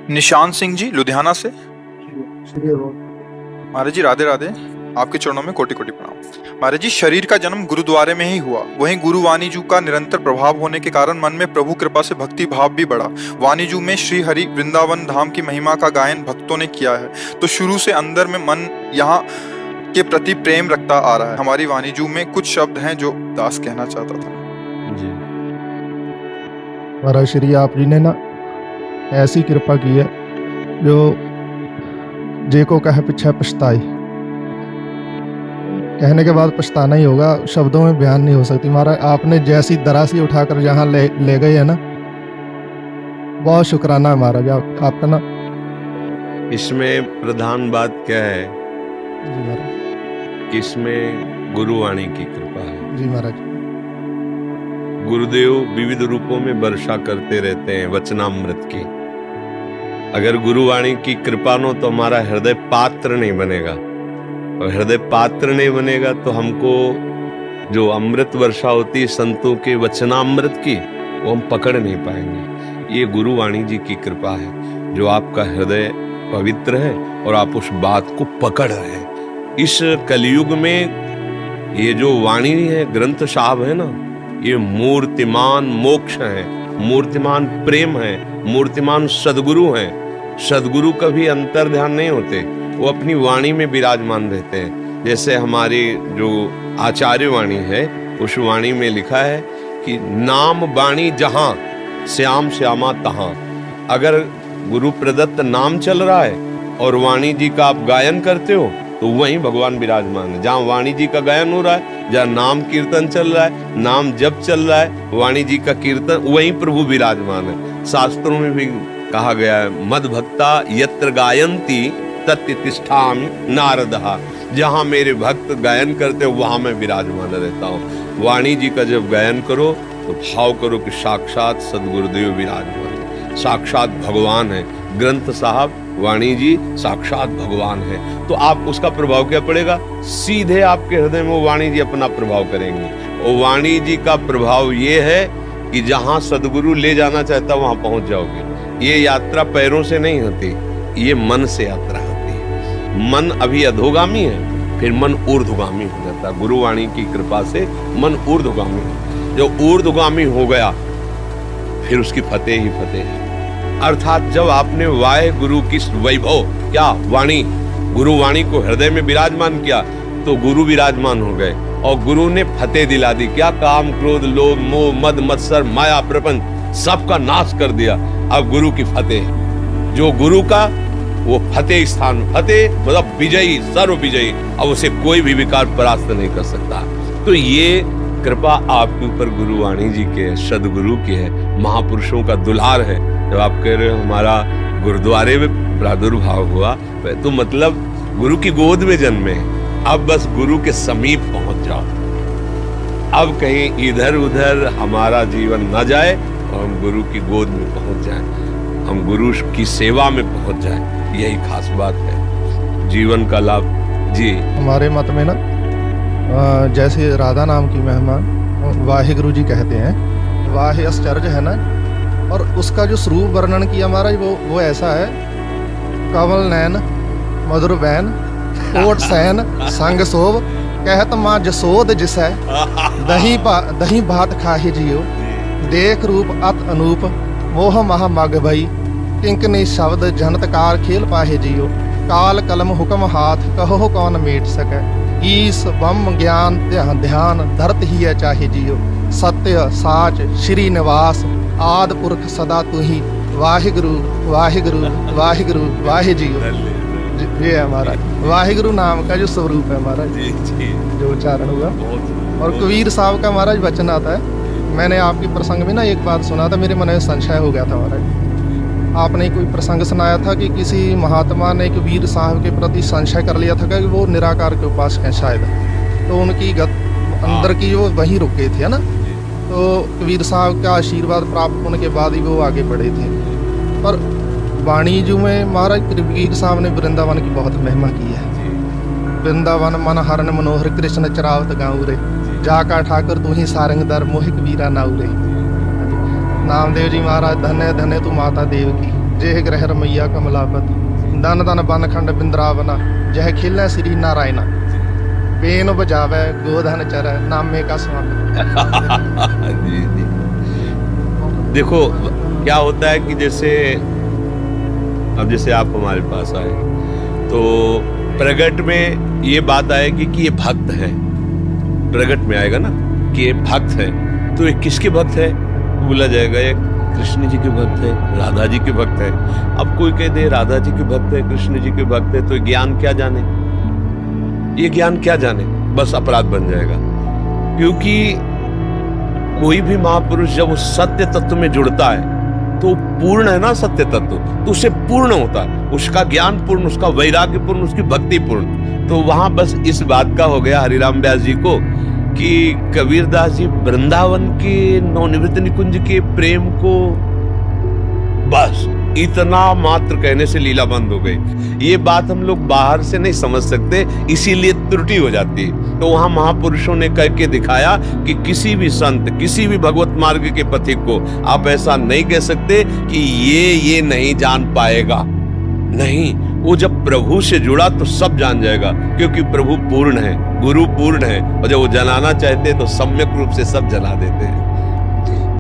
निशांत सिंह जी लुधियाना से। श्री महाराज जी राधे राधे, आपके चरणों में कोटि कोटि प्रणाम। महाराज जी, शरीर का जन्म गुरुद्वारे में ही हुआ, वहीं गुरु वाणीजू का निरंतर प्रभाव होने के कारण मन में प्रभु कृपा से भक्ति भाव भी बढ़ा। वाणीजू में श्री हरि वृंदावन धाम की महिमा का गायन भक्तों ने किया है, तो शुरू से अंदर में मन यहाँ के प्रति प्रेम रखता आ रहा है। हमारी वाणीजू में कुछ शब्द हैं जो दास कहना चाहता था। जी महाराज श्री आप जी ने ना ऐसी कृपा की है जो जे को कहे पीछे पछताई, कहने के बाद पछताना ही होगा, शब्दों में बयान नहीं हो सकती। महाराज आपने जैसी दरासी उठाकर जहाँ ले गए है ना, बहुत शुक्राना है महाराज आपका ना। इसमें प्रधान बात क्या है जी महाराज। कि इसमें गुरुवाणी की कृपा है। जी महाराज। गुरुदेव विविध रूपों में वर्षा करते रहते हैं वचनामृत की। अगर गुरुवाणी की कृपा न हो तो हमारा हृदय पात्र नहीं बनेगा, और हृदय पात्र नहीं बनेगा तो हमको जो अमृत वर्षा होती है संतों के वचनामृत की, वो हम पकड़ नहीं पाएंगे। ये गुरुवाणी जी की कृपा है जो आपका हृदय पवित्र है और आप उस बात को पकड़ रहे हैं। इस कलयुग में ये जो वाणी है, ग्रंथ साहब है ना, ये मूर्तिमान मोक्ष है, मूर्तिमान प्रेम है, मूर्तिमान सदगुरु हैं। सदगुरु कभी अंतर ध्यान नहीं होते, वो अपनी वाणी में विराजमान रहते हैं। जैसे हमारी जो आचार्य वाणी है, उस वाणी में लिखा है कि नाम वाणी जहां श्याम श्यामा तहां। अगर गुरु प्रदत्त नाम चल रहा है और वाणी जी का आप गायन करते हो तो वहीं भगवान विराजमान है। जहाँ वाणी जी का गायन हो रहा है, जहाँ नाम कीर्तन चल रहा है, नाम जप चल रहा है, वाणी जी का कीर्तन, वहीं प्रभु विराजमान है। शास्त्रों में भी कहा गया है, मद भक्ता यत्र गायंती तत्र तिष्ठामि नारदहा। जहाँ मेरे भक्त गायन करते वहां मैं विराजमान रहता हूँ। वाणी जी का जब गायन करो तो भाव करो कि साक्षात सदगुरुदेव विराजमान है, साक्षात भगवान है। ग्रंथ साहब वाणी जी साक्षात भगवान है, तो आप उसका प्रभाव क्या पड़ेगा? सीधे आपके हृदय में वो वाणी जी अपना प्रभाव करेंगे। और वाणी जी का प्रभाव ये है कि जहां सदगुरु ले जाना चाहता वहां पहुंच जाओगे। ये यात्रा पैरों से नहीं होती, ये मन से यात्रा होती है। मन अभी अधोगामी है, फिर मन ऊर्ध्वगामी हो जाता है। गुरुवाणी की कृपा से मन ऊर्ध्वगामी हो, जो ऊर्ध्वगामी हो गया फिर उसकी फतेह ही फतेह है। अर्थात जब आपने वाहे गुरु की वैभव, क्या वाणी, गुरु वाणी को हृदय में विराजमान किया तो गुरु विराजमान हो गए और गुरु ने फतेह दिला दी। क्या? काम क्रोध लोभ मोह मद मत्सर माया प्रपंच सबका नाश कर दिया। अब गुरु की फतेह, जो गुरु का वो फतेह स्थान, फतेह मतलब विजयी, सर्व विजयी। अब उसे कोई भी विकार परास्त नहीं कर सकता। तो ये कृपा आपके ऊपर गुरुवाणी जी के, सदगुरु की है, महापुरुषों का दुलार है। जब आप कह रहे हो हमारा गुरुद्वारे में प्रादुर्भाव हुआ, तो मतलब गुरु की गोद में जन्मे। अब बस गुरु के समीप पहुंच जाओ, अब कहीं इधर उधर हमारा जीवन न जाए और हम गुरु की गोद में पहुंच जाएं, हम गुरु की सेवा में पहुंच जाएं। यही खास बात है जीवन का लाभ। जी हमारे मत में ना जैसे राधा नाम की महिमा वाहे गुरु जी कहते हैं, वाहे आश्चर्य है ना, और उसका जो स्वरूप वर्णन किया महाराज वो ऐसा है, कमल नैन मधुर बैन ओट सैन संग सोभ कहत माँ जसोद जिसै दही भात खाहि जियो देख रूप अत अनूप मोह महा मग भई किंकनी शब्द जनतकार खेल पाहे जियो काल कलम हुक्म हाथ कहो कौन मेट सकै ईस बम ज्ञान ध्यान धरत ही है चाहे जियो सत्य साच श्री निवास आद पुरख सदा तू ही वाहिगुरु वाहिगुरु वाहिगुरु वाहे जियो। ये है हमारा वाहिगुरु नाम का जो स्वरूप है हमारा, जो उच्चारण हुआ। और कबीर साहब का महाराज वचन आता है, मैंने आपके प्रसंग में ना एक बात सुना था, मेरे मन में संशय हो गया था महाराज। आपने कोई प्रसंग सुनाया था कि किसी महात्मा ने कबीर साहब के प्रति संशय कर लिया था कि वो निराकार के उपासक हैं शायद, तो उनकी अंदर की वो वहीं रुक गए थे, है ना। तो कबीर साहब का आशीर्वाद प्राप्त होने के बाद ही वो आगे बढ़े थे। पर वाणी जी में महाराज कबीर साहब ने वृंदावन की बहुत महिमा की है। वृंदावन मन हरण मनोहर कृष्ण चरावत गाँव रे जाका ठाकर तू ही सारंग दर मोहि कबीरा नाऊ रे। नामदेव जी महाराज धन्य धन्य तू माता देव की जेह ग्रह रमैया कमलापति दन दन बन खंड बिंद्रावना जह खिलै श्री नारायणा बेन बजावे गोधन चर नामे का स्वामी। जी जी। देखो क्या होता है कि जैसे अब जैसे आप हमारे पास आए तो प्रगट में ये बात आएगी कि ये भक्त है, प्रगट में आएगा ना कि ये भक्त है, तो ये किसके भक्त है बोला जाएगा, ये कृष्ण जी के भक्त है, राधा जी के भक्त है। अब कोई कह दे राधा जी के भक्त है, कृष्ण जी के भक्त है, तो ज्ञान क्या जाने, ये ज्ञान क्या जाने, बस अपराध बन जाएगा। क्योंकि कोई भी महापुरुष जब उस सत्य तत्व में जुड़ता है तो पूर्ण है ना सत्य तत्व, तो उसे पूर्ण होता है, उसका ज्ञान पूर्ण, उसका वैराग्य पूर्ण, उसकी भक्ति पूर्ण। तो वहां बस इस बात का हो गया हरिराम व्यास जी को कि कबीरदास जी वृंदावन के नवनिवृत्त निकुंज के प्रेम को बस इतना मात्र कहने से लीला बंद हो गई। ये बात हम लोग बाहर से नहीं समझ सकते, इसीलिए त्रुटि हो जाती है। तो वहां महापुरुषों ने करके दिखाया कि किसी भी संत, किसी भी भगवत मार्ग के पथिक को आप ऐसा नहीं कह सकते कि ये नहीं जान पाएगा। नहीं, वो जब प्रभु से जुड़ा तो सब जान जाएगा, क्योंकि प्रभु पूर्ण है, गुरु पूर्ण है, और जब वो जनाना चाहते हैं तो सम्यक रूप से सब जना देते हैं।